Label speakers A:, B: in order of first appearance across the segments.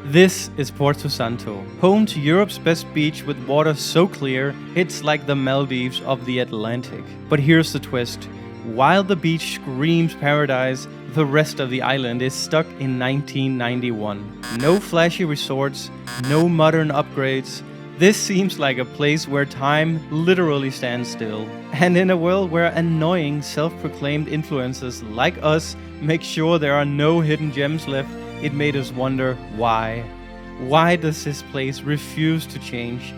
A: This is Porto Santo, home to Europe's best beach with water so clear it's like the Maldives of the Atlantic. But here's the twist. While the beach screams paradise, the rest of the island is stuck in 1991. No flashy resorts, no modern upgrades. This seems like a place where time literally stands still. And in a world where annoying self-proclaimed influencers like us make sure there are no hidden gems left, it made us wonder why. Why does this place refuse to change?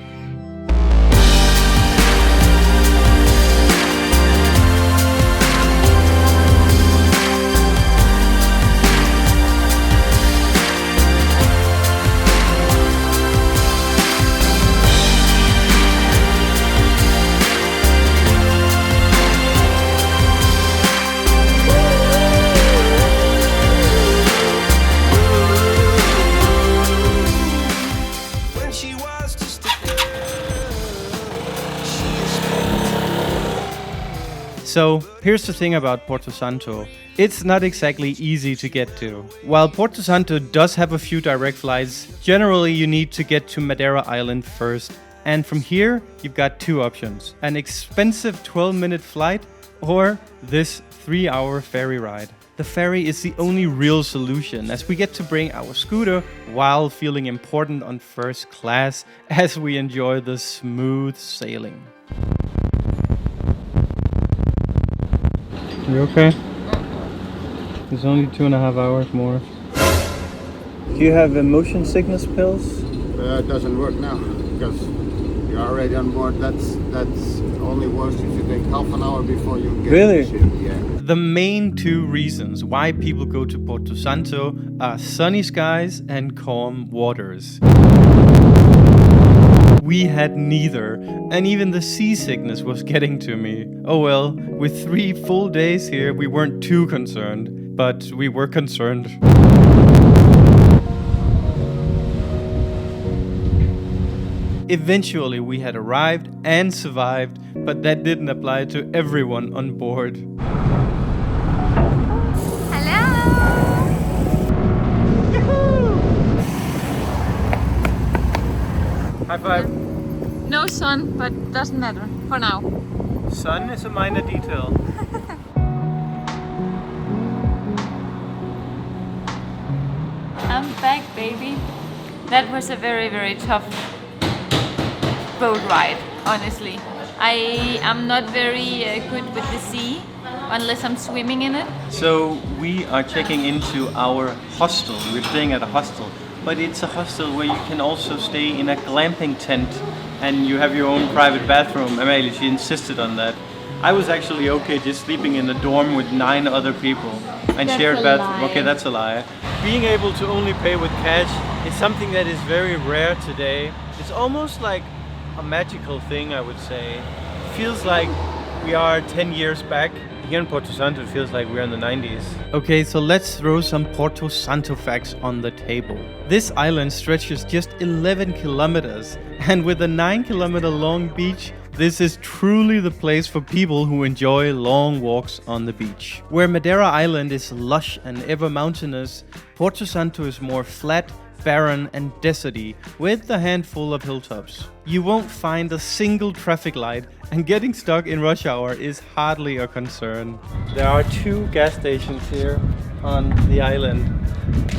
A: So, here's the thing about Porto Santo. It's not exactly easy to get to. While Porto Santo does have a few direct flights, generally you need to get to Madeira Island first. And from here, you've got two options. An expensive 12-minute flight or this 3-hour ferry ride. The ferry is the only real solution, as we get to bring our scooter while feeling important on first class as we enjoy the smooth sailing. You okay? There's only 2.5 hours more. Do you have motion sickness pills?
B: It doesn't work now because you're already on board. That's only worse if you take half an hour before you get
A: Really?
B: to the ship. Yeah.
A: The main two reasons why people go to Porto Santo are sunny skies and calm waters. We had neither, and even the seasickness was getting to me. Oh well, with 3 full days here, we weren't too concerned, but we were concerned. Eventually, we had arrived and survived, but that didn't apply to everyone on board. High five.
C: No sun, but doesn't matter for now.
A: Sun is a minor detail.
C: I'm back, baby. That was a very, very tough boat ride, honestly. I am not very good with the sea unless I'm swimming in it.
A: So we are checking into our hostel. We're staying at a hostel. But it's a hostel where you can also stay in a glamping tent and you have your own private bathroom. Amalie, she insisted on that. I was actually okay just sleeping in a dorm with 9 other people and
C: That's
A: shared
C: a
A: bathroom.
C: lie.
A: Okay, that's a lie. Being able to only pay with cash is something that is very rare today. It's almost like a magical thing, I would say. It feels like we are 10 years back. Here in Porto Santo, it feels like we're in the 90s. Okay, so let's throw some Porto Santo facts on the table. This island stretches just 11 kilometers, and with a 9-kilometer long beach, this is truly the place for people who enjoy long walks on the beach. Where Madeira Island is lush and ever mountainous, Porto Santo is more flat, barren and deserty, with a handful of hilltops. You won't find a single traffic light, and getting stuck in rush hour is hardly a concern. There are 2 gas stations here on the island.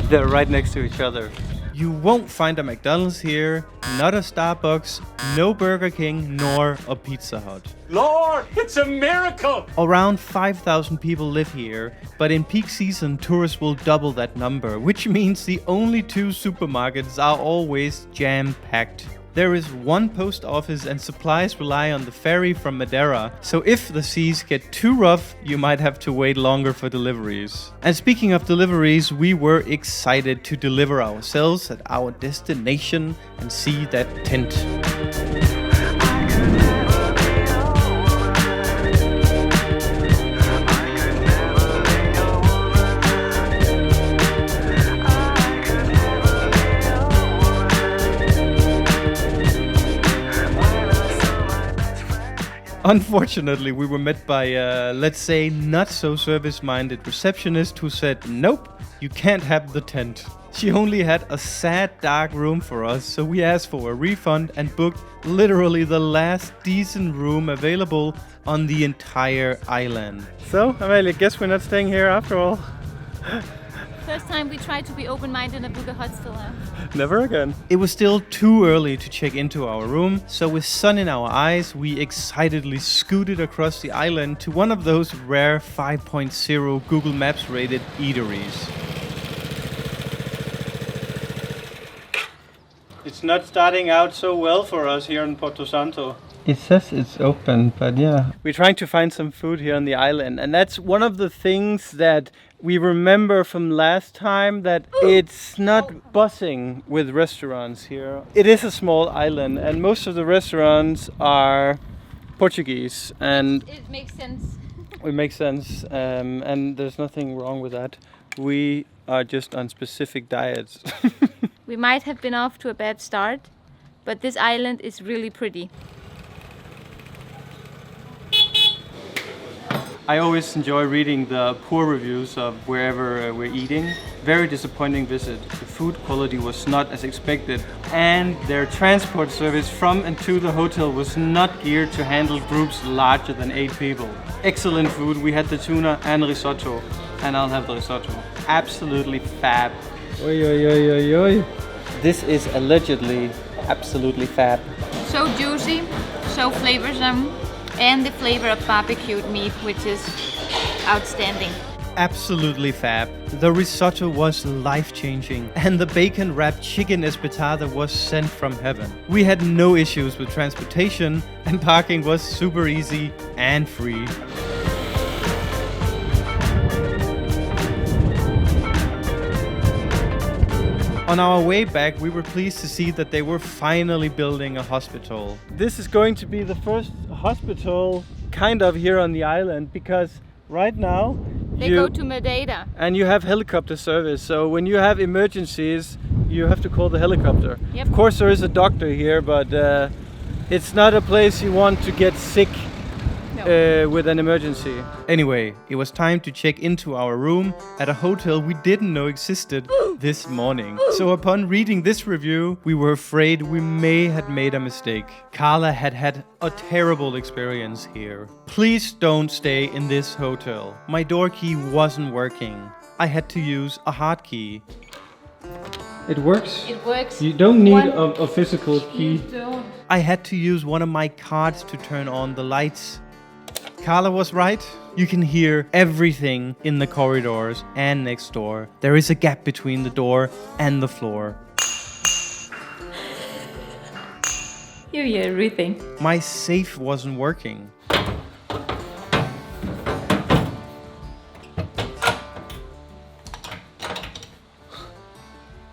A: They're right next to each other. You won't find a McDonald's here, not a Starbucks, no Burger King, nor a Pizza Hut.
D: Lord, it's a miracle!
A: Around 5,000 people live here, but in peak season, tourists will double that number, which means the only 2 supermarkets are always jam-packed. There is 1 post office and supplies rely on the ferry from Madeira, so if the seas get too rough, you might have to wait longer for deliveries. And speaking of deliveries, we were excited to deliver ourselves at our destination and see that tent. Unfortunately, we were met by a, let's say, not so service-minded receptionist who said, nope, you can't have the tent. She only had a sad, dark room for us, so we asked for a refund and booked literally the last decent room available on the entire island. So, Amalie, guess we're not staying here after all.
C: First time we tried to be open-minded and book a hostel now.
A: Never again. It was still too early to check into our room, so with sun in our eyes, we excitedly scooted across the island to one of those rare 5.0 Google Maps rated eateries. It's not starting out so well for us here in Porto Santo. It says it's open, but yeah. We're trying to find some food here on the island, and that's one of the things that we remember from last time, that it's not buzzing with restaurants here. It is a small island, and most of the restaurants are Portuguese, and
C: It makes sense.
A: it makes sense, and there's nothing wrong with that. We are just on specific diets.
C: We might have been off to a bad start, but this island is really pretty.
A: I always enjoy reading the poor reviews of wherever we're eating. Very disappointing visit. The food quality was not as expected, and their transport service from and to the hotel was not geared to handle groups larger than 8 people. Excellent food. We had the tuna and risotto, and I'll have the risotto. Absolutely fab. Oi, oi, oi, oi, oi. This is allegedly absolutely fab.
C: So juicy, so flavorsome, and the flavor of barbecued meat, which is outstanding.
A: Absolutely fab. The risotto was life-changing, and the bacon-wrapped chicken espetada was sent from heaven. We had no issues with transportation, and parking was super easy and free. On our way back, we were pleased to see that they were finally building a hospital. This is going to be the first hospital kind of here on the island, because right now
C: They go to Madeira.
A: and you have helicopter service. So when you have emergencies, you have to call the helicopter.
C: Yep.
A: Of course, there is a doctor here, but it's not a place you want to get sick with an emergency. Anyway, it was time to check into our room at a hotel we didn't know existed this morning. So upon reading this review, we were afraid we may have made a mistake. Carla had had a terrible experience here. Please don't stay in this hotel. My door key wasn't working. I had to use a hard key. It works?
C: It works.
A: You don't need
C: One-
A: a physical key.
C: You don't.
A: I had to use one of my cards to turn on the lights. Carla was right. You can hear everything in the corridors and next door. There is a gap between the door and the floor.
C: You hear everything.
A: My safe wasn't working.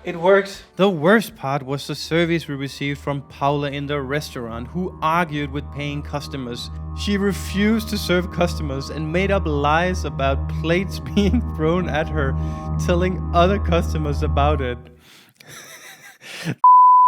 A: It works. The worst part was the service we received from Paula in the restaurant, who argued with paying customers. She refused to serve customers and made up lies about plates being thrown at her, telling other customers about it.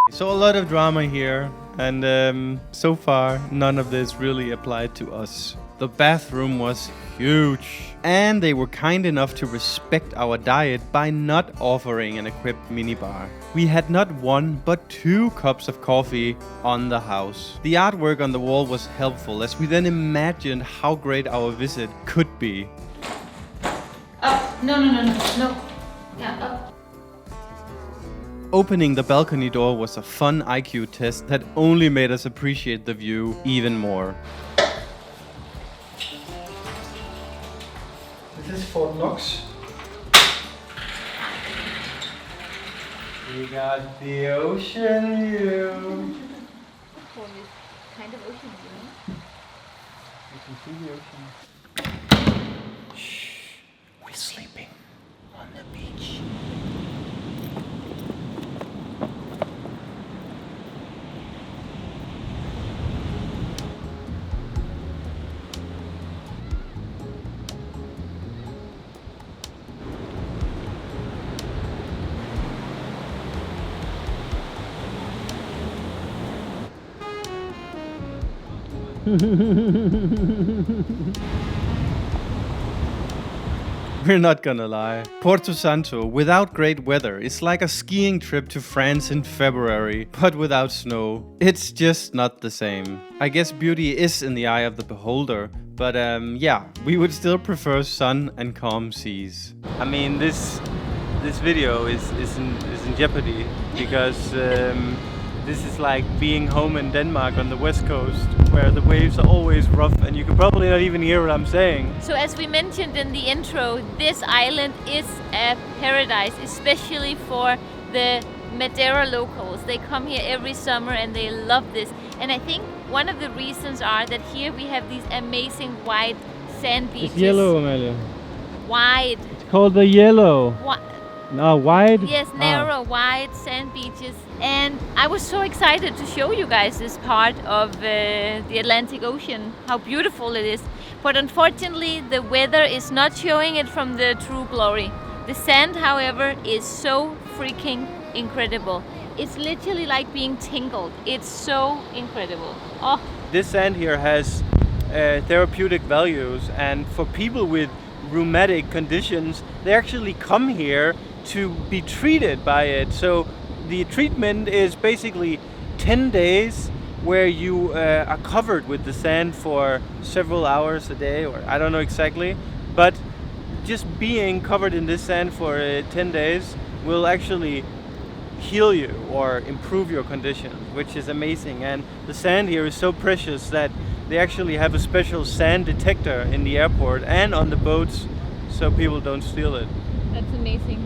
A: So a lot of drama here, and so far none of this really applied to us. The bathroom was huge, and they were kind enough to respect our diet by not offering an equipped minibar. We had not 1 but 2 cups of coffee on the house. The artwork on the wall was helpful, as we then imagined how great our visit could be.
C: Up. No. Yeah, up.
A: Opening the balcony door was a fun IQ test that only made us appreciate the view even more. This is Fort Knox. We got the ocean view.
C: Kind of ocean view.
A: You can see the ocean. Shh, we're sleeping on the beach. We're not gonna lie. Porto Santo, without great weather, is like a skiing trip to France in February, but without snow. It's just not the same. I guess beauty is in the eye of the beholder, but yeah, we would still prefer sun and calm seas. I mean, this video is in jeopardy because this is like being home in Denmark on the west coast, where the waves are always rough and you can probably not even hear what I'm saying.
C: So as we mentioned in the intro, this island is a paradise, especially for the Madeira locals. They come here every summer and they love this. And I think one of the reasons are that here we have these amazing white sand beaches.
A: It's yellow, Amalia.
C: Wide.
A: It's called the yellow. No, wide?
C: Yes, narrow, wide sand beaches. And I was so excited to show you guys this part of the Atlantic Ocean, how beautiful it is. But unfortunately, the weather is not showing it from the true glory. The sand, however, is so freaking incredible. It's literally like being tingled. It's so incredible. Oh.
A: This sand here has therapeutic values, and for people with rheumatic conditions, they actually come here to be treated by it. So the treatment is basically 10 days where you are covered with the sand for several hours a day, or I don't know exactly, but just being covered in this sand for 10 days will actually heal you or improve your condition, which is amazing. And the sand here is so precious that they actually have a special sand detector in the airport and on the boats so people don't steal it.
C: That's amazing.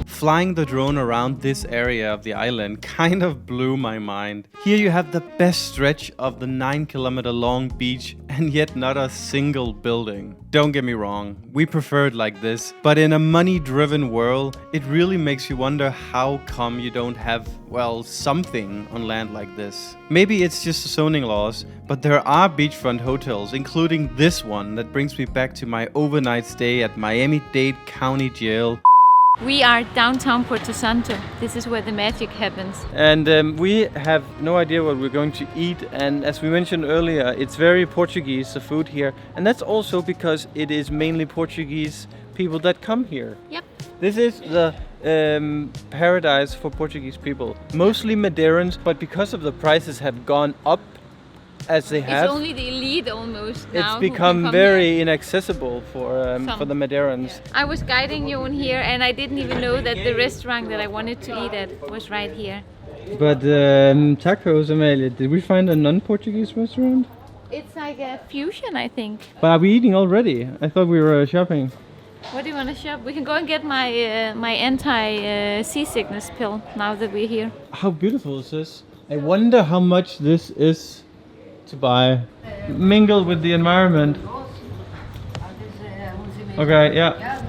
A: Flying the drone around this area of the island kind of blew my mind. Here you have the best stretch of the 9-kilometer long beach and yet not a single building. Don't get me wrong, we prefer it like this, but in a money-driven world, it really makes you wonder how come you don't have, well, something on land like this. Maybe it's just the zoning laws, but there are beachfront hotels, including this one that brings me back to my overnight stay at Miami-Dade County Jail.
C: We are downtown Porto Santo. This is where the magic happens.
A: And we have no idea what we're going to eat. And as we mentioned earlier, it's very Portuguese, the food here. And that's also because it is mainly Portuguese people that come here.
C: Yep.
A: This is the paradise for Portuguese people. Mostly Madeirans, but because of the prices have gone up as they have.
C: It's only the elite almost now.
A: It's become very inaccessible for the Madeirans.
C: I was guiding you in here and I didn't even know that the restaurant that I wanted to eat at was right here.
A: But tacos, Amalia, did we find a non-Portuguese restaurant?
C: It's like a fusion, I think.
A: But are we eating already? I thought we were shopping.
C: What do you want to shop? We can go and get my my anti-seasickness pill now that we're here.
A: How beautiful is this? I wonder how much this is to buy. Mingle with the environment. Okay, yeah.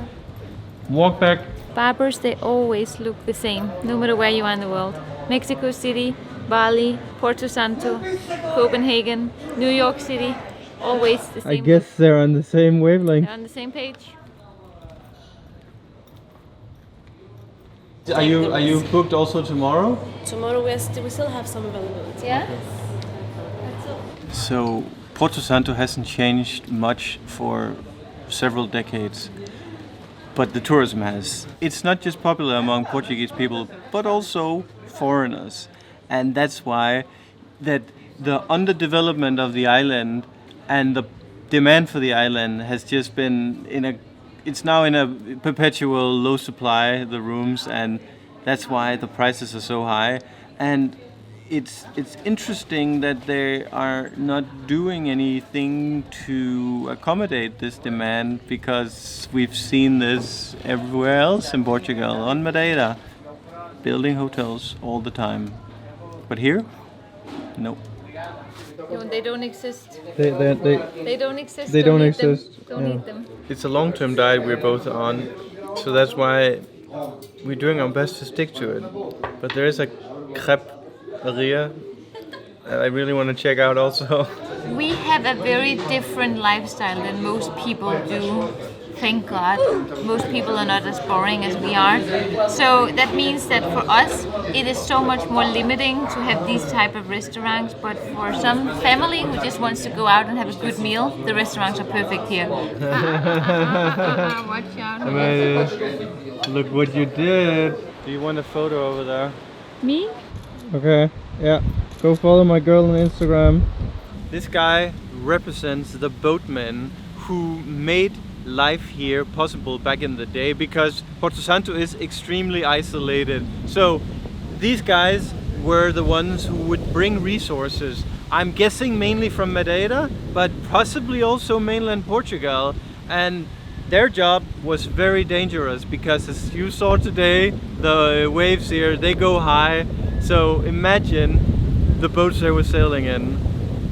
A: Walk back.
C: Barbers, they always look the same, no matter where you are in the world. Mexico City, Bali, Porto Santo, Copenhagen, New York City, always the same.
A: I guess they're on the same wavelength.
C: They're on the same page.
A: Are you booked also tomorrow?
E: Tomorrow we still have some availability.
C: Yeah?
A: Okay. So Porto Santo hasn't changed much for several decades, but the tourism has. It's not just popular among Portuguese people, but also foreigners. And that's why that the underdevelopment of the island and the demand for the island has just been it's now in a perpetual low supply, the rooms, and that's why the prices are so high. And it's interesting that they are not doing anything to accommodate this demand, because we've seen this everywhere else in Portugal, on Madeira, building hotels all the time. But here, no.
C: No, they don't exist.
A: They
C: don't exist.
A: They don't exist.
C: Don't eat them.
A: It's a long-term diet we're both on, so that's why we're doing our best to stick to it. But there is a crepe-eria that I really want to check out also.
C: We have a very different lifestyle than most people do. thank God, most people are not as boring as we are. So that means that for us, it is so much more limiting to have these type of restaurants. But for some family who just wants to go out and have a good meal, the restaurants are perfect here. Watch out.
A: Look what you did. Do you want a photo over there?
C: Me?
A: Okay, yeah. Go follow my girl on Instagram. This guy represents the boatmen who made life here possible back in the day, because Porto Santo is extremely isolated. So these guys were the ones who would bring resources. I'm guessing mainly from Madeira, but possibly also mainland Portugal. And their job was very dangerous because, as you saw today, the waves here, they go high. So imagine the boats they were sailing in,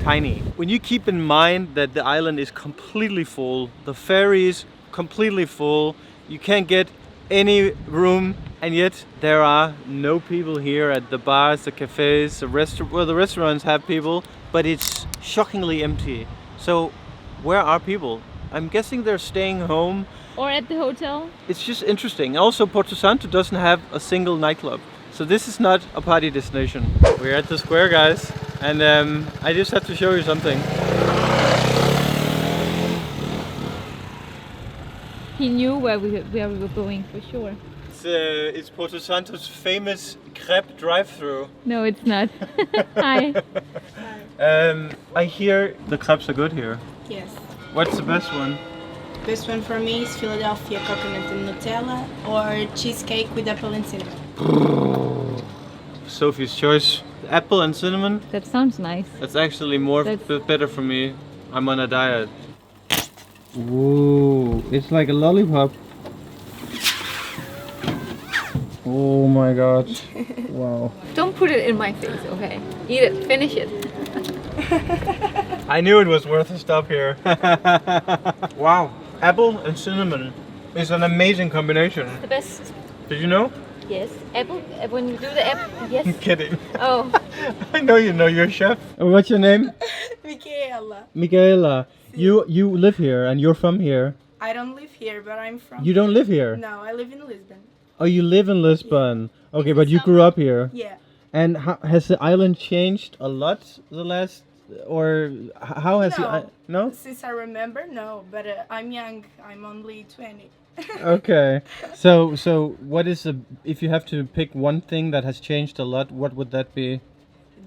A: tiny. When you keep in mind that the island is completely full, the ferries completely full, you can't get any room, and yet there are no people here at the bars, the cafes, the restaurants have people, but it's shockingly empty. So where are people? I'm guessing they're staying home.
C: Or at the hotel.
A: It's just interesting. Also, Porto Santo doesn't have a single nightclub. So this is not a party destination. We're at the square, guys, and I just have to show you something.
C: He knew where we were going for sure.
A: It's Porto Santo's famous crepe drive-thru.
C: No, it's not. Hi.
A: I hear the crepes are good here.
E: Yes.
A: What's the best one?
E: Best one for me is Philadelphia coconut and Nutella or cheesecake with apple and cinnamon.
A: Sophie's choice. Apple and cinnamon.
C: That sounds nice.
A: That's actually more
C: That's-
A: better for me. I'm on a diet. Ooh, it's like a lollipop. Oh my god. Wow.
C: Don't put it in my face, okay? Eat it. Finish it.
A: I knew it was worth a stop here. Wow. Apple and cinnamon is an amazing combination.
C: The best.
A: Did you know?
C: Yes. Apple. When you do the apple. Yes.
A: I'm kidding.
C: Oh.
A: I know you know, you're a chef. What's your name?
E: Michaela.
A: Michaela. You live here and you're from here.
E: I don't live here, but I'm from.
A: You don't live here?
E: No, I live in Lisbon.
A: Oh, you live in Lisbon. Okay, but you grew up here.
E: Yeah.
A: And has the island changed a lot the last, or how has
E: No.
A: it? No.
E: Since I remember, no. But I'm young. I'm only 20.
A: Okay. So what is if you have to pick one thing that has changed a lot, what would that be?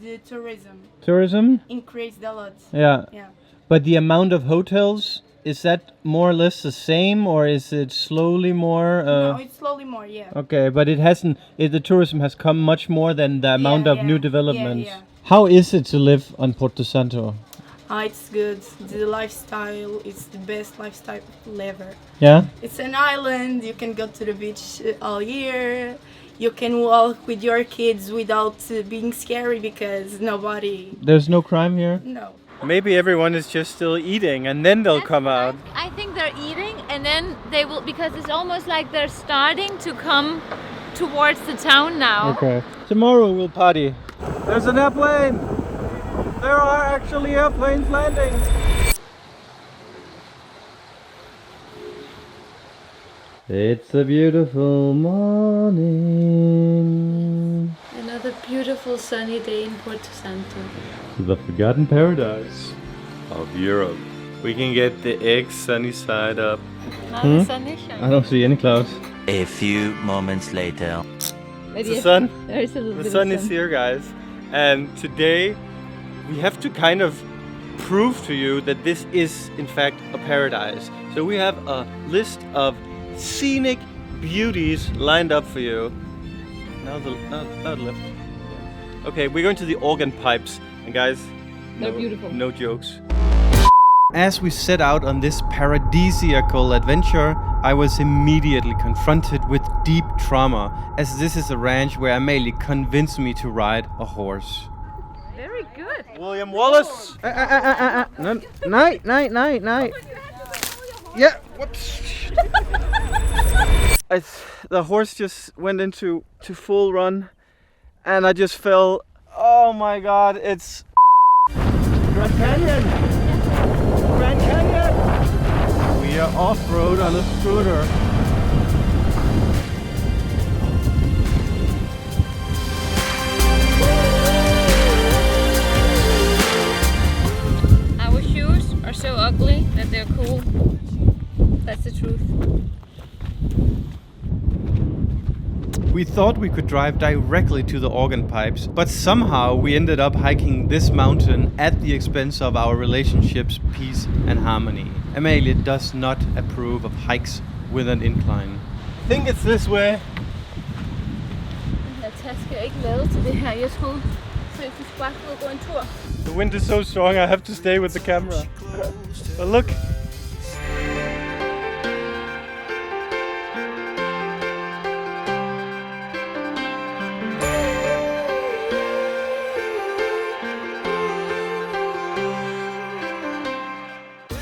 E: The tourism
A: Tourism?
E: increased a lot.
A: Yeah.
E: Yeah.
A: But the amount of hotels, is that more or less the same, or is it slowly more?
E: No, it's slowly more. Yeah.
A: Okay, but it hasn't. The tourism has come much more than the amount of new
E: yeah,
A: developments.
E: yeah.
A: How is it to live on Porto Santo?
E: It's good. The lifestyle is the best lifestyle ever.
A: Yeah.
E: It's an island. You can go to the beach all year. You can walk with your kids without being scary because nobody.
A: There's no crime here.
E: No.
A: Maybe everyone is just still eating, and then they'll come out.
C: I think they're eating, and then they will, because it's almost like they're starting to come towards the town now.
A: Okay. Tomorrow we'll party. There's an airplane. There are actually airplanes landing. It's a beautiful morning.
E: Another beautiful sunny day in Porto Santo.
A: The forgotten paradise of Europe. We can get the eggs sunny side up.
C: Now the sun is shining.
A: I don't see any clouds.
F: A few moments later.
C: But
A: The
C: yes,
A: sun.
C: there is a little
A: The
C: bit
A: sun
C: of
A: is here, guys. And today we have to kind of prove to you that this is in fact a paradise. So we have a list of scenic beauties lined up for you. Now the left. Okay, we're going to the organ pipes. And guys,
C: They're beautiful.
A: No jokes. As we set out on this paradisiacal adventure, I was immediately confronted with deep trauma, as this is a ranch where Amalie convinced me to ride a horse.
C: Very good.
A: William Wallace! Night. Yeah, whoops. The horse just went into full run, and I just fell. Oh my god, it's Grand Canyon! We are off-road on a scooter.
C: Our shoes are so ugly that they're cool. That's the truth.
A: We thought we could drive directly to the organ pipes, but somehow we ended up hiking this mountain at the expense of our relationships, peace and harmony. Amalie does not approve of hikes with an incline. I think it's this way.
C: Den her taske er ikke lavet til det her. Jeg troede seriøst, vi skulle bare ud og gå en tur.
A: The wind is so strong I have to stay with the camera. But look.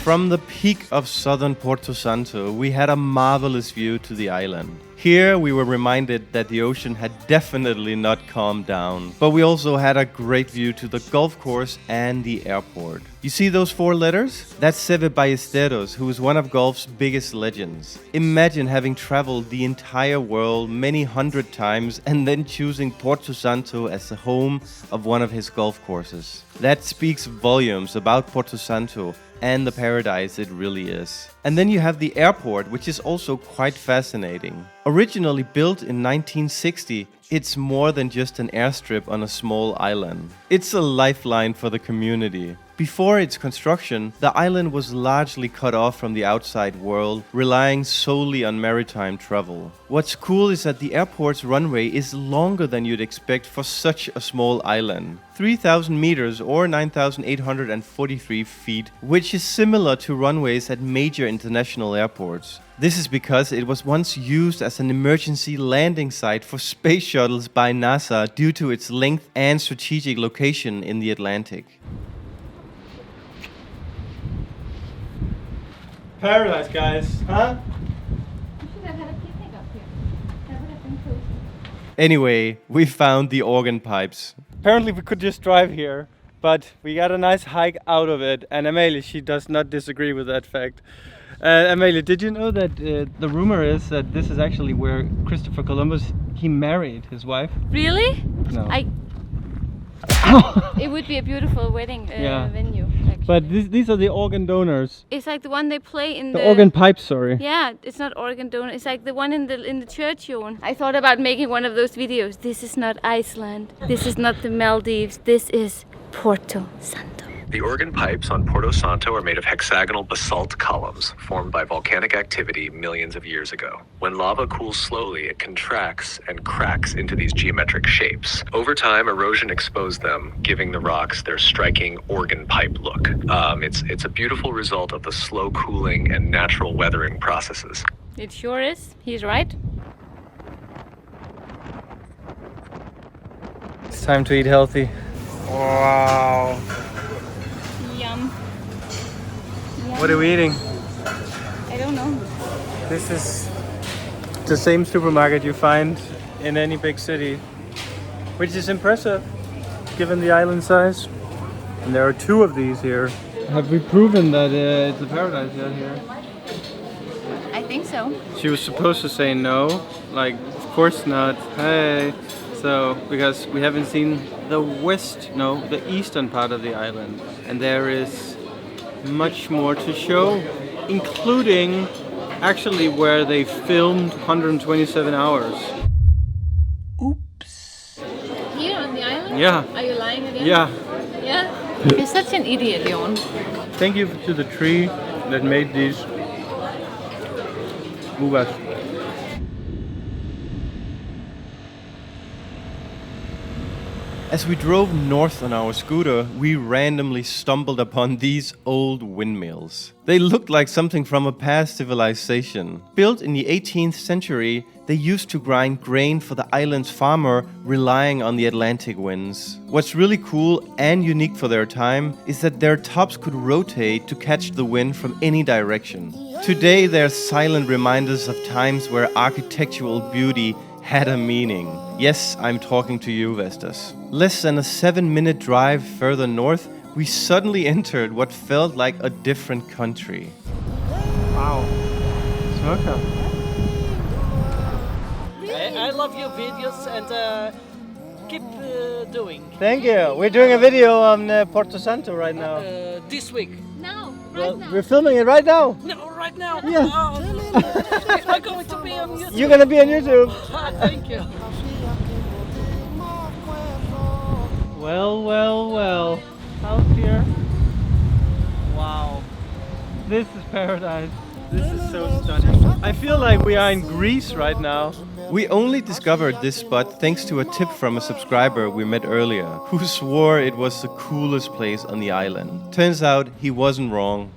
A: From the peak of southern Porto Santo, we had a marvelous view to the island. Here we were reminded that the ocean had definitely not calmed down, but we also had a great view to the golf course and the airport. You see those 4 letters? That's Seve Ballesteros, who is one of golf's biggest legends. Imagine having traveled the entire world many hundred times and then choosing Porto Santo as the home of one of his golf courses. That speaks volumes about Porto Santo and the paradise it really is. And then you have the airport, which is also quite fascinating. Originally built in 1960, it's more than just an airstrip on a small island. It's a lifeline for the community. Before its construction, the island was largely cut off from the outside world, relying solely on maritime travel. What's cool is that the airport's runway is longer than you'd expect for such a small island. 3,000 meters or 9,843 feet, which is similar to runways at major international airports. This is because it was once used as an emergency landing site for space shuttles by NASA due to its length and strategic location in the Atlantic. Paradise, guys, huh?
C: We should have had a picnic up here. That would have been cool.
A: Anyway, we found the organ pipes. Apparently we could just drive here, but we got a nice hike out of it, and Amalie, she does not disagree with that fact. Amalie, did you know that the rumor is that this is actually where Christopher Columbus, he married his wife?
C: Really?
A: No.
C: It would be a beautiful wedding venue. Actually.
A: But these are the organ donors.
C: It's like the one they play in
A: The organ pipes, sorry.
C: Yeah, it's not organ donor. It's like the one in the church, Jon. I thought about making one of those videos. This is not Iceland. This is not the Maldives. This is Porto Santo.
G: The organ pipes on Porto Santo are made of hexagonal basalt columns formed by volcanic activity millions of years ago. When lava cools slowly, it contracts and cracks into these geometric shapes. Over time, erosion exposed them, giving the rocks their striking organ pipe look. It's a beautiful result of the slow cooling and natural weathering processes.
C: It sure is. He's right.
A: It's time to eat healthy. Wow.
C: Yum.
A: What are we eating?
C: I don't know.
A: This is the same supermarket you find in any big city, which is impressive given the island size. And there are 2 of these here. Have we proven that it's a paradise out here?
C: I think so.
A: She was supposed to say no, like, of course not. Hey. So, because we haven't seen the eastern part of the island. And there is much more to show, including actually where they filmed 127 hours.
C: Oops. Here on the island?
A: Yeah.
C: Are you lying again?
A: Yeah.
C: Yeah? You're such an idiot, Jon.
A: Thank you to the tree that made these uvas. As we drove north on our scooter, we randomly stumbled upon these old windmills. They looked like something from a past civilization. Built in the 18th century, they used to grind grain for the island's farmer, relying on the Atlantic winds. What's really cool and unique for their time is that their tops could rotate to catch the wind from any direction. Today, they're silent reminders of times where architectural beauty had a meaning. Yes, I'm talking to you, Vestas. Less than a 7-minute drive further north, we suddenly entered what felt like a different country. Wow. Smoker.
H: I love your videos and keep doing.
A: Thank you. We're doing a video on Porto Santo right now.
H: This week.
C: No,
A: Well, we're filming it right now.
H: No, right now.
A: Yeah.
H: I'm going to be on YouTube.
A: You're gonna be on YouTube.
H: Thank you.
A: Well, well, well. Out here. Wow. This is paradise. This is so stunning. I feel like we are in Greece right now. We only discovered this spot thanks to a tip from a subscriber we met earlier, who swore it was the coolest place on the island. Turns out he wasn't wrong.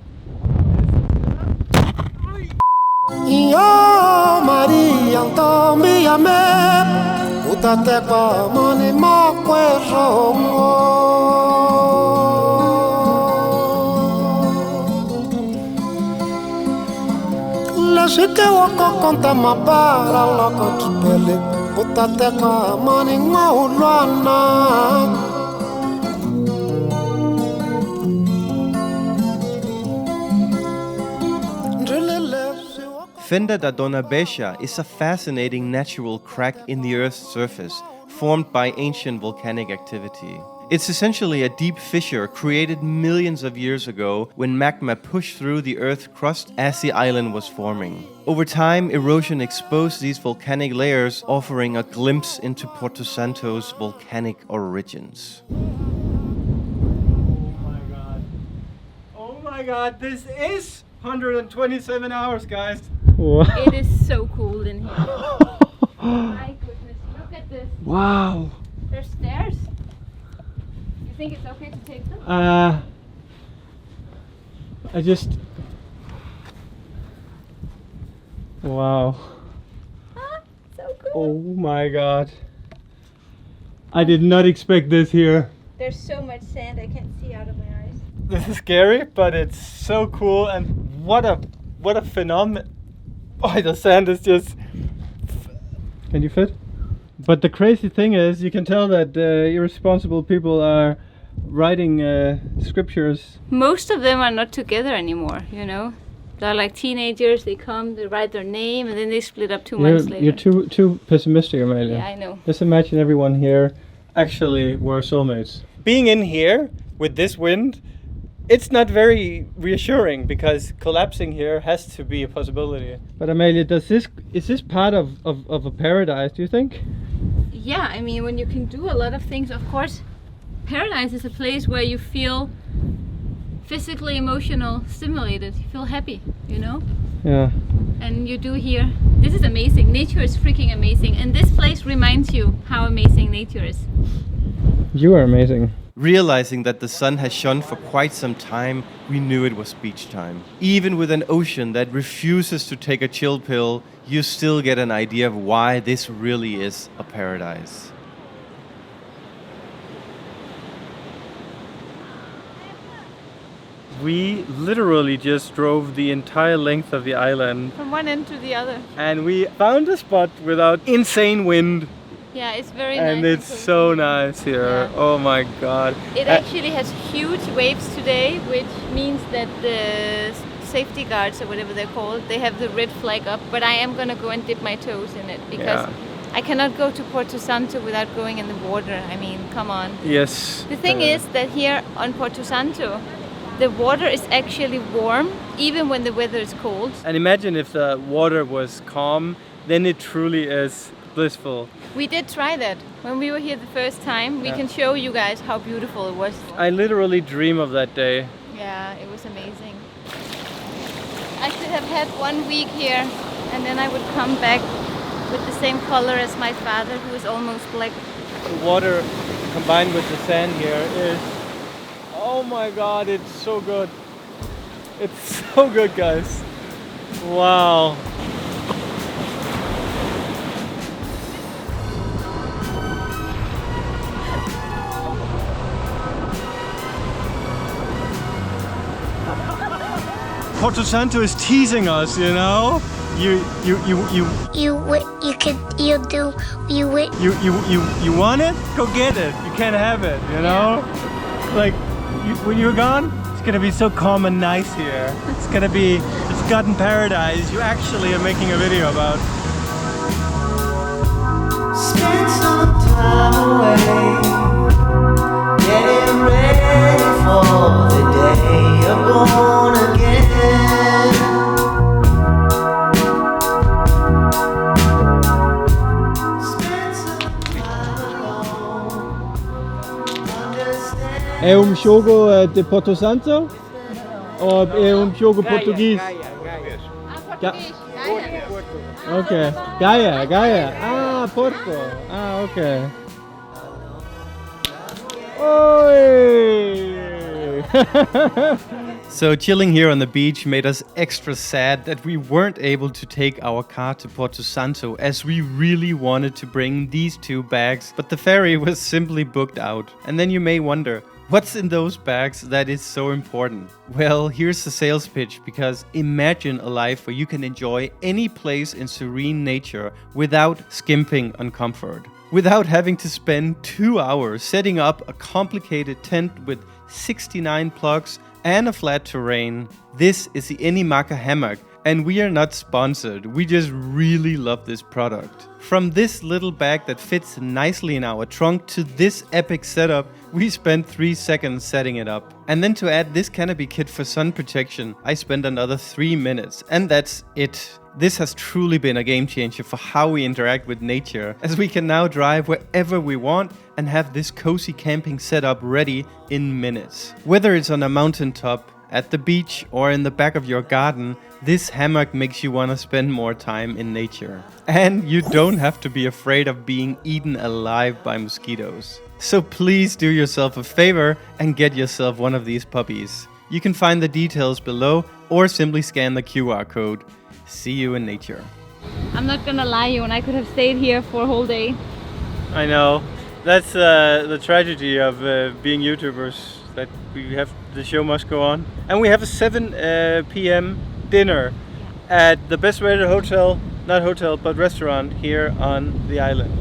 I: Shike wako konta mabara loko tupele utate kwa mani ngolwana
A: Fenda da Donna Bescia is a fascinating natural crack in the Earth's surface formed by ancient volcanic activity. It's essentially a deep fissure created millions of years ago when magma pushed through the Earth's crust as the island was forming. Over time, erosion exposed these volcanic layers, offering a glimpse into Porto Santo's volcanic origins. Oh my god. Oh my god, this is 127 hours, guys.
C: It is so cool in here. My goodness, look at this.
A: Wow.
C: There's stairs. You think it's okay to take them?
A: Wow.
C: So cool.
A: Oh my god. I did not expect this here.
C: There's so much sand I can't see out of my eyes.
A: This is scary, but it's so cool, and what a phenomenon. Oh, the sand is just... Can you fit? But the crazy thing is, you can tell that irresponsible people are writing scriptures.
C: Most of them are not together anymore, you know. They're like teenagers, they come, they write their name, and then they split up 2 months later.
A: You're too pessimistic, Amelia.
C: Yeah, I know.
A: Just imagine everyone here actually were soulmates. Being in here with this wind, it's not very reassuring because collapsing here has to be a possibility. But Amelia, is this part of a paradise, do you think?
C: Yeah, I mean, when you can do a lot of things, of course, paradise is a place where you feel physically, emotional, stimulated. You feel happy, you know?
A: Yeah.
C: And you do here. This is amazing. Nature is freaking amazing. And this place reminds you how amazing nature is.
A: You are amazing. Realizing that the sun has shone for quite some time, we knew it was beach time. Even with an ocean that refuses to take a chill pill, you still get an idea of why this really is a paradise. We literally just drove the entire length of the island.
C: From one end to the other.
A: And we found a spot without insane wind.
C: Yeah, it's very nice.
A: And it's so nice here.
C: Yeah.
A: Oh my god.
C: It actually has huge waves today, which means that the safety guards, or whatever they're called, they have the red flag up. But I am gonna go and dip my toes in it because I cannot go to Porto Santo without going in the water. I mean, come on.
A: Yes.
C: The thing is that here on Porto Santo, the water is actually warm, even when the weather is cold.
A: And imagine if the water was calm, then it truly is blissful.
C: We did try that when we were here the first time. We can show you guys how beautiful it was.
A: I literally dream of that day.
C: Yeah, it was amazing. I should have had 1 week here, and then I would come back with the same color as my father, who is almost black.
A: The water combined with the sand here is... Oh my god, it's so good. It's so good, guys. Wow. Porto Santo is teasing us, you know? You want it? Go get it. You can't have it, you know? Like, when you're gone, gonna be so calm and nice here. It's garden paradise. You actually are making a video about.
J: Spend some time away, getting ready for the day you're born again. Spend some time alone, understand.
A: É jogo de Porto Santo? Ou é jogo português? Okay. Gaia. Ah, Porto. Ah, okay. Oi! So chilling here on the beach made us extra sad that we weren't able to take our car to Porto Santo, as we really wanted to bring these 2 bags, but the ferry was simply booked out. And then you may wonder, what's in those bags that is so important? Well, here's the sales pitch, because imagine a life where you can enjoy any place in serene nature without skimping on comfort. Without having to spend 2 hours setting up a complicated tent with 69 plugs and a flat terrain. This is the Enimaka hammock, and we are not sponsored. We just really love this product. From this little bag that fits nicely in our trunk to this epic setup, we spent 3 seconds setting it up. And then to add this canopy kit for sun protection, I spent another 3 minutes, and that's it. This has truly been a game changer for how we interact with nature, as we can now drive wherever we want and have this cozy camping setup ready in minutes. Whether it's on a mountaintop, at the beach, or in the back of your garden, this hammock makes you want to spend more time in nature. And you don't have to be afraid of being eaten alive by mosquitoes. So please do yourself a favor and get yourself one of these puppies. You can find the details below or simply scan the QR code. See you in nature.
C: I'm not gonna lie you, and I could have stayed here for a whole day.
A: I know. That's the tragedy of being YouTubers, that we have the show must go on. And we have a 7 p.m. dinner at the best rated hotel, not hotel, but restaurant here on the island.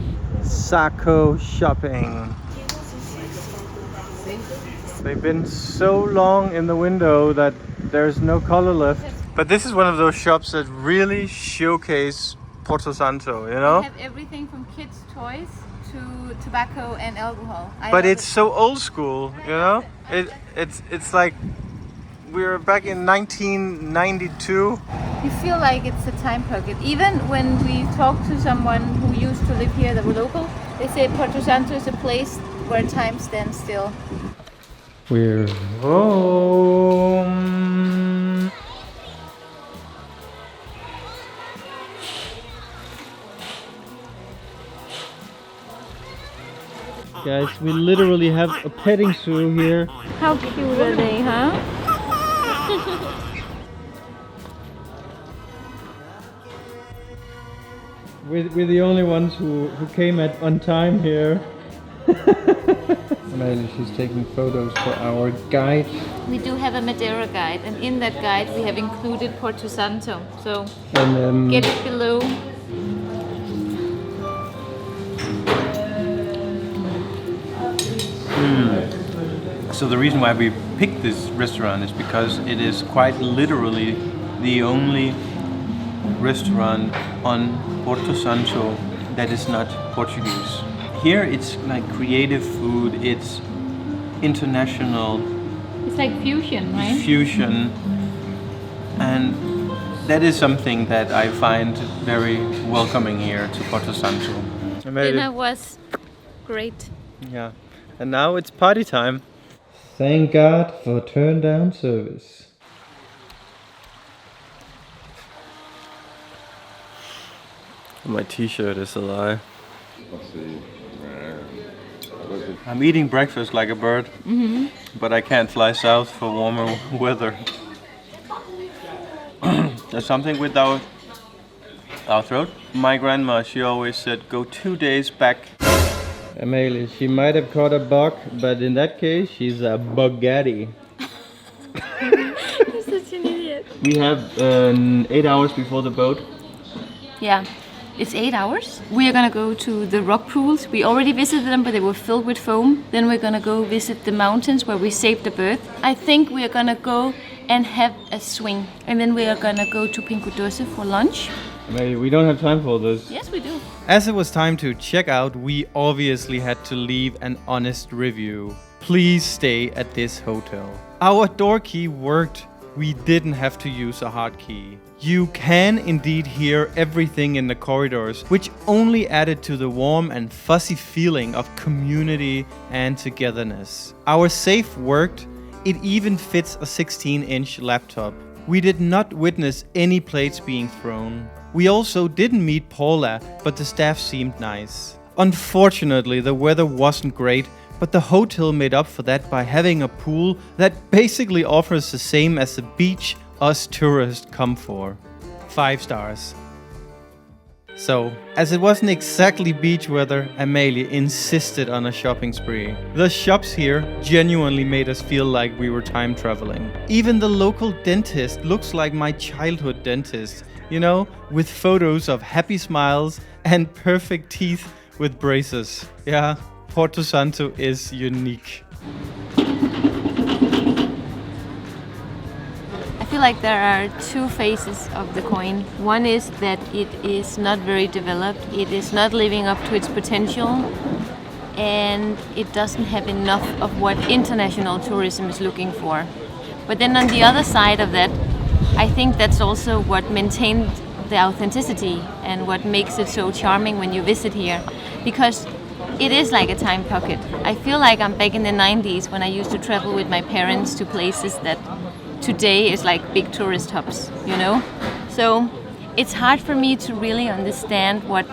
A: Sako shopping. They've been so long in the window that there's no color left. But this is one of those shops that really showcase Porto Santo, you know?
C: They have everything from kids' toys to tobacco and alcohol.
A: But it's so old school, you know? It's like we're back in 1992.
C: You feel like it's a time pocket. Even when we talk to someone who used to live here that were local, they say Porto Santo is a place where time stands still.
A: We're home. Guys, we literally have a petting zoo here.
C: How cute are they, huh?
A: We're the only ones who came on time here. Amanda, she's taking photos for our guide.
C: We do have a Madeira guide, and in that guide we have included Porto Santo. So get it below.
A: So the reason why we picked this restaurant is because it is quite literally the only restaurant on Porto Santo that is not Portuguese. Here it's like creative food, it's international.
C: It's like fusion, right?
A: Fusion. And that is something that I find very welcoming here to Porto Santo.
C: Dinner was great.
A: Yeah. And now it's party time. Thank God for turn down service. My t-shirt is a lie. I'm eating breakfast like a bird, but I can't fly south for warmer weather. There's something with our throat. My grandma, she always said, go 2 days back. Amelia, she might have caught a bug, but in that case, she's a bugatti.
C: You're such an idiot.
A: We have 8 hours before the boat.
C: Yeah. It's 8 hours. We are gonna go to the rock pools. We already visited them, but they were filled with foam. Then we're gonna go visit the mountains where we saved the bird. I think we are gonna go and have a swing. And then we are gonna go to Pincodoce for lunch.
A: Maybe we don't have time for this.
C: Yes, we do.
A: As it was time to check out, we obviously had to leave an honest review. Please stay at this hotel. Our door key worked. We didn't have to use a hard key. You can indeed hear everything in the corridors, which only added to the warm and fuzzy feeling of community and togetherness. Our safe worked. It even fits a 16-inch laptop. We did not witness any plates being thrown. We also didn't meet Paula, but the staff seemed nice. Unfortunately, the weather wasn't great, but the hotel made up for that by having a pool that basically offers the same as the beach us tourists come for. 5 stars. So, as it wasn't exactly beach weather, Amalie insisted on a shopping spree. The shops here genuinely made us feel like we were time traveling. Even the local dentist looks like my childhood dentist, you know, with photos of happy smiles and perfect teeth with braces. Yeah, Porto Santo is unique.
C: I feel like there are two faces of the coin. One is that it is not very developed, it is not living up to its potential, and it doesn't have enough of what international tourism is looking for. But then on the other side of that, I think that's also what maintained the authenticity and what makes it so charming when you visit here, because it is like a time pocket. I feel like I'm back in the 90s when I used to travel with my parents to places that today is like big tourist hubs, you know? So it's hard for me to really understand what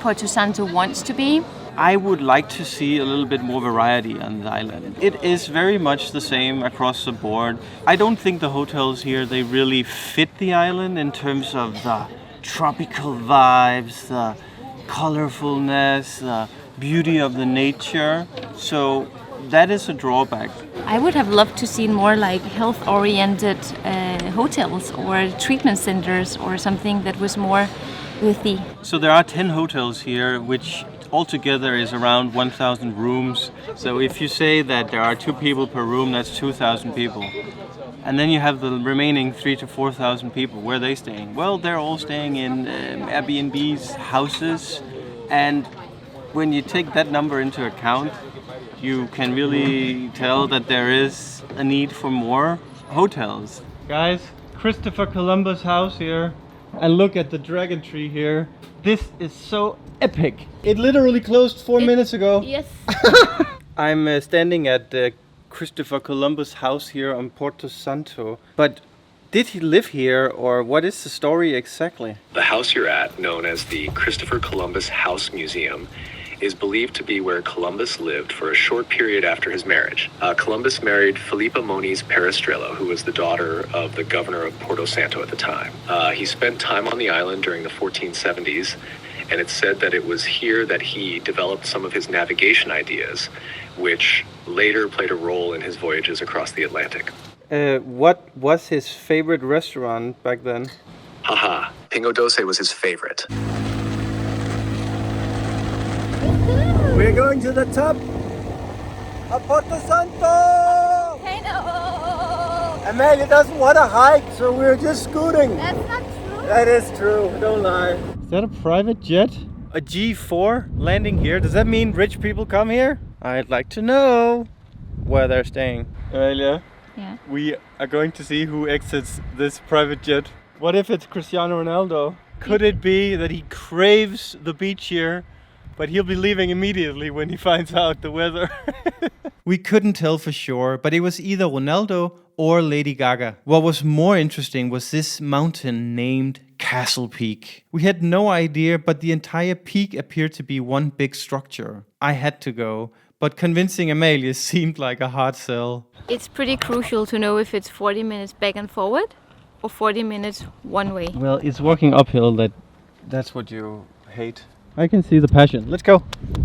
C: Porto Santo wants to be.
A: I would like to see a little bit more variety on the island. It is very much the same across the board. I don't think the hotels here, they really fit the island in terms of the tropical vibes, the colorfulness, the beauty of the nature. So that is a drawback.
C: I would have loved to see more like health-oriented hotels or treatment centers or something that was more earthy.
A: So there are 10 hotels here, which altogether is around 1,000 rooms. So if you say that there are 2 people per room, that's 2,000 people. And then you have the remaining 3,000 to 4,000 people. Where are they staying? Well, they're all staying in Airbnbs, houses. And when you take that number into account, you can really tell that there is a need for more hotels. Guys, Christopher Columbus house here. And look at the dragon tree here. This is so epic. It literally closed 4 minutes ago.
C: Yes.
A: I'm standing at the Christopher Columbus house here on Porto Santo. But did he live here, or what is the story exactly?
G: The house you're at, known as the Christopher Columbus House Museum, is believed to be where Columbus lived for a short period after his marriage. Columbus married Filipa Moniz Perestrello, who was the daughter of the governor of Porto Santo at the time. He spent time on the island during the 1470s, and it's said that it was here that he developed some of his navigation ideas, which later played a role in his voyages across the Atlantic.
A: What was his favorite restaurant back then?
G: Haha, Pincodoce was his favorite.
A: We're going to the top of Porto Santo!
C: Hey, no!
A: Amalie doesn't want to hike, so we're just scooting.
C: That's not true.
A: That is true, don't lie. Is that a private jet? A G4 landing here? Does that mean rich people come here? I'd like to know where they're staying. Amalia?
C: Yeah.
A: We are going to see who exits this private jet. What if it's Cristiano Ronaldo? Could it be that he craves the beach here, but he'll be leaving immediately when he finds out the weather? We couldn't tell for sure, but it was either Ronaldo or Lady Gaga. What was more interesting was this mountain named Castle Peak. We had no idea, but the entire peak appeared to be one big structure. I had to go, but convincing Amalie seemed like a hard sell.
C: It's pretty crucial to know if it's 40 minutes back and forward or 40 minutes one way.
A: Well, it's walking uphill that's what you hate. I can see the passion. Let's go.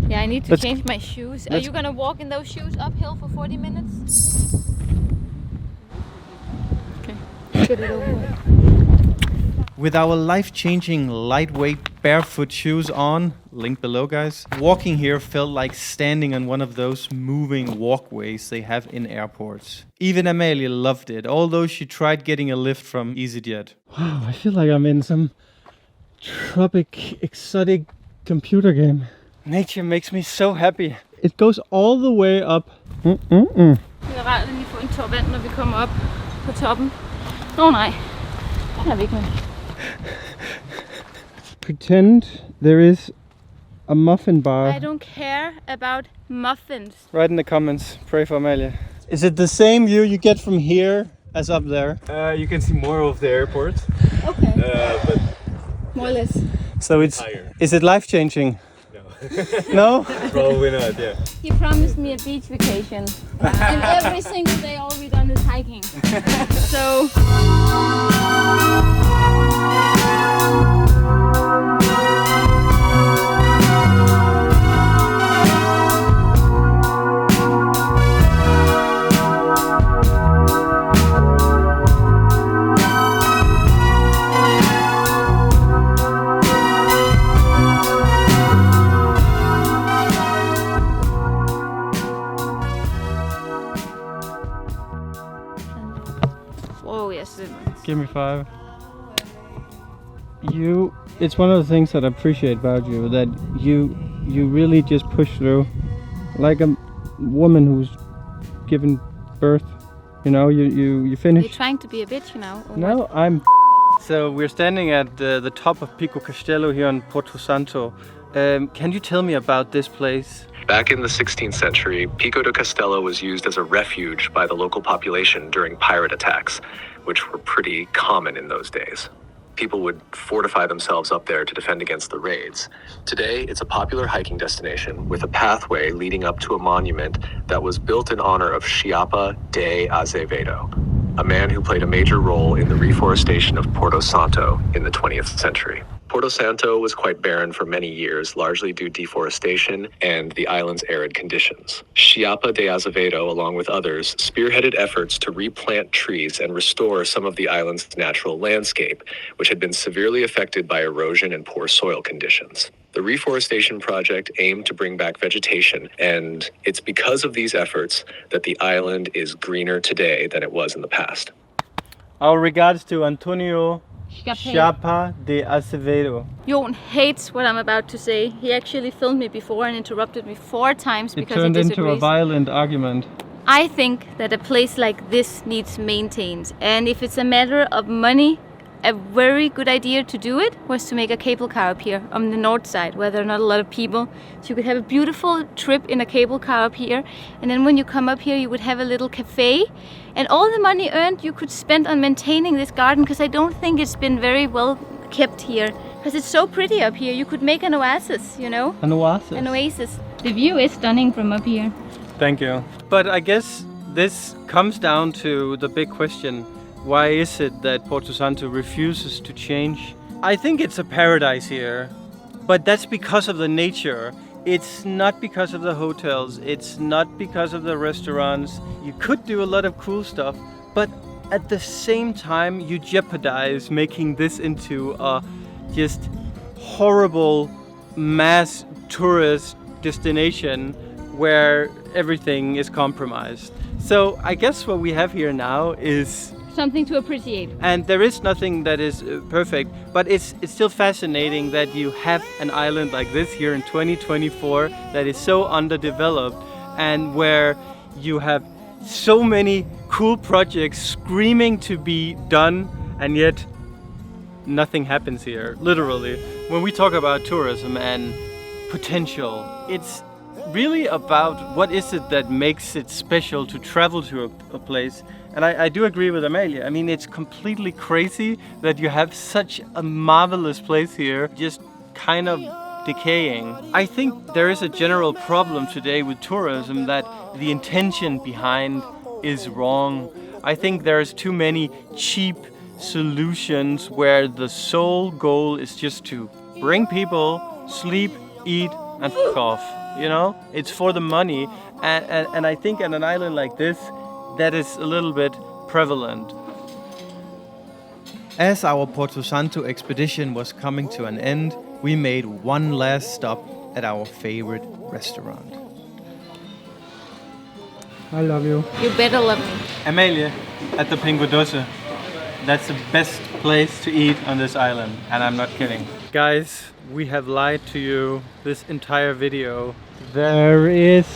C: Yeah, I need to change my shoes. Are you gonna walk in those shoes uphill for 40 minutes? Okay, get it over with.
A: With our life-changing lightweight barefoot shoes on, link below guys, walking here felt like standing on one of those moving walkways they have in airports. Even Amalie loved it, although she tried getting a lift from EasyJet. Wow, I feel like I'm in some tropic, exotic computer game. Nature makes me so happy. It goes all the way up.
C: Det er rart at lige få en tår vand, når vi kommer op på toppen. Nej, den er vi ikke med.
A: Pretend there is a muffin bar.
C: I don't care about muffins.
A: Write in the comments. Pray for Amalie. Is it the same view you get from here as up there?
K: You can see more of the airport.
C: Okay.
K: But
C: More or less.
A: So it's
K: higher.
A: Is it life changing? No?
K: Probably not, yeah.
C: He promised me a beach vacation. And every single day all we done is hiking. So... Oh yes,
A: Give me 5. It's one of the things that I appreciate about you, that you really just push through, like a woman who's given birth. You know, you finish.
C: You're trying to be a bitch, you know?
A: No, I'm. So we're standing at the top of Pico Castello here on Porto Santo. Can you tell me about this place?
G: Back in the 16th century, Pico de Castello was used as a refuge by the local population during pirate attacks, which were pretty common in those days. People would fortify themselves up there to defend against the raids. Today, it's a popular hiking destination with a pathway leading up to a monument that was built in honor of Chiapa de Azevedo, a man who played a major role in the reforestation of Porto Santo in the 20th century. Porto Santo was quite barren for many years, largely due to deforestation and the island's arid conditions. Chiapa de Azevedo, along with others, spearheaded efforts to replant trees and restore some of the island's natural landscape, which had been severely affected by erosion and poor soil conditions. The reforestation project aimed to bring back vegetation, and it's because of these efforts that the island is greener today than it was in the past.
A: Our regards to Antonio Chiapa de Azevedo.
C: Jon hates what I'm about to say. He actually filmed me before and interrupted me 4 times
A: It
C: because he
A: turned
C: disagrees.
A: into a violent argument.
C: I think that a place like this needs maintained, and if it's a matter of money, a very good idea to do it was to make a cable car up here on the north side where there are not a lot of people. So you could have a beautiful trip in a cable car up here, and then when you come up here you would have a little cafe, and all the money earned you could spend on maintaining this garden, because I don't think it's been very well kept here. Because it's so pretty up here, you could make an oasis, you know?
A: An oasis?
C: An oasis. The view is stunning from up here.
A: Thank you. But I guess this comes down to the big question. Why is it that Porto Santo refuses to change? I think it's a paradise here, but that's because of the nature. It's not because of the hotels, it's not because of the restaurants. You could do a lot of cool stuff, but at the same time you jeopardize making this into a just horrible mass tourist destination where everything is compromised. So I guess what we have here now is
C: something to appreciate.
A: And there is nothing that is perfect, but it's still fascinating that you have an island like this here in 2024 that is so underdeveloped, and where you have so many cool projects screaming to be done, and yet nothing happens here, literally. When we talk about tourism and potential, it's really about what is it that makes it special to travel to a place. And I do agree with Amalie. I mean, it's completely crazy that you have such a marvelous place here, just kind of decaying. I think there is a general problem today with tourism that the intention behind is wrong. I think there's too many cheap solutions where the sole goal is just to bring people, sleep, eat, and fuck off. You know, it's for the money. And I think on an island like this, that is a little bit prevalent. As our Porto Santo expedition was coming to an end, we made one last stop at our favorite restaurant. I love you.
C: You better love me.
A: Amalie, at the Pingo Doce. That's the best place to eat on this island, and I'm not kidding. Guys, we have lied to you this entire video. There is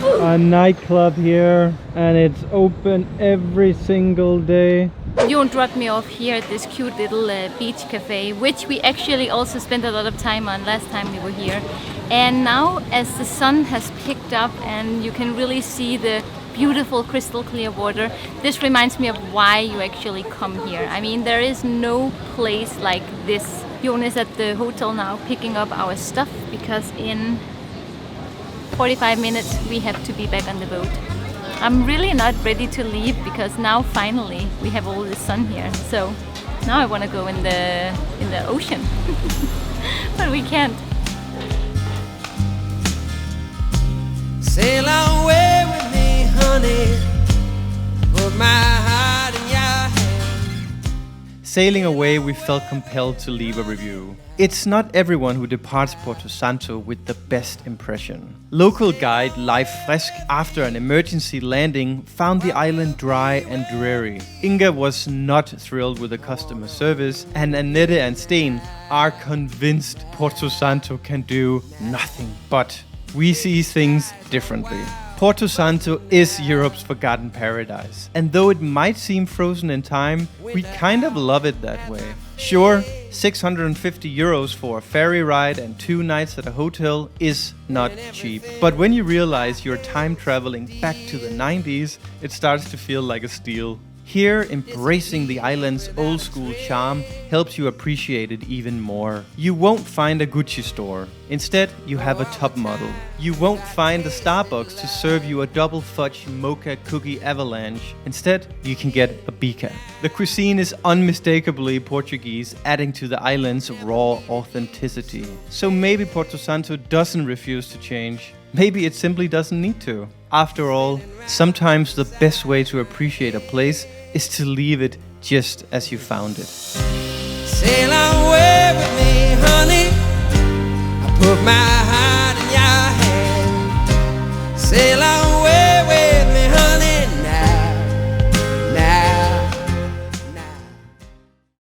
A: a nightclub here, and it's open every single day.
C: Jon dropped me off here at this cute little beach cafe, which we actually also spent a lot of time on last time we were here. And now, as the sun has picked up and you can really see the beautiful crystal clear water, this reminds me of why you actually come here. I mean, there is no place like this. Jon is at the hotel now picking up our stuff because in 45 minutes we have to be back on the boat. I'm really not ready to leave because now finally we have all the sun here. So now I want to go in the ocean, but we can't.
J: Sail away with me, honey. Put my heart in your hand.
A: Sailing away, we felt compelled to leave a review. It's not everyone who departs Porto Santo with the best impression. Local guide Leif Frisk, after an emergency landing, found the island dry and dreary. Inga was not thrilled with the customer service, and Annette and Sten are convinced Porto Santo can do nothing. But we see things differently. Porto Santo is Europe's forgotten paradise, and though it might seem frozen in time, we kind of love it that way. Sure, 650 euros for a ferry ride and 2 nights at a hotel is not cheap, but when you realize you're time traveling back to the 90s, it starts to feel like a steal. Here, embracing the island's old school charm helps you appreciate it even more. You won't find a Gucci store. Instead, you have a top model. You won't find a Starbucks to serve you a double fudge mocha cookie avalanche. Instead, you can get a bica. The cuisine is unmistakably Portuguese, adding to the island's raw authenticity. So maybe Porto Santo doesn't refuse to change. Maybe it simply doesn't need to. After all, sometimes the best way to appreciate a place is to leave it just as you found it.
J: Sail away with me, honey. I put my